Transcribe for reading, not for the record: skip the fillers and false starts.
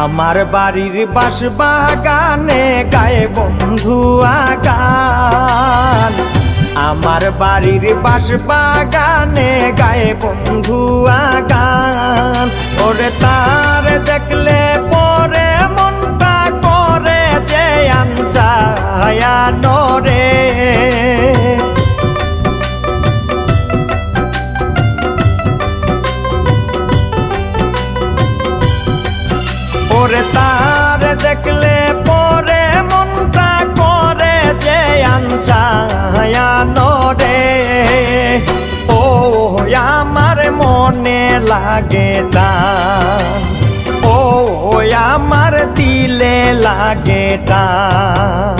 আমার বাড়ির বাঁশ বাগানে গায়ে বন্ধু গান। আমার বাড়ির বাঁশ বাগানে গায়ে বন্ধু গান। ওরে তার দেখলে পরে মনটা করে যে আনচায়ানো রে। ওরে তার দেখলে পরে মনটা করে যে আনচায়ানো রে। ও আমার মনে লাগে টান, ও আমার দিলে লাগে টান।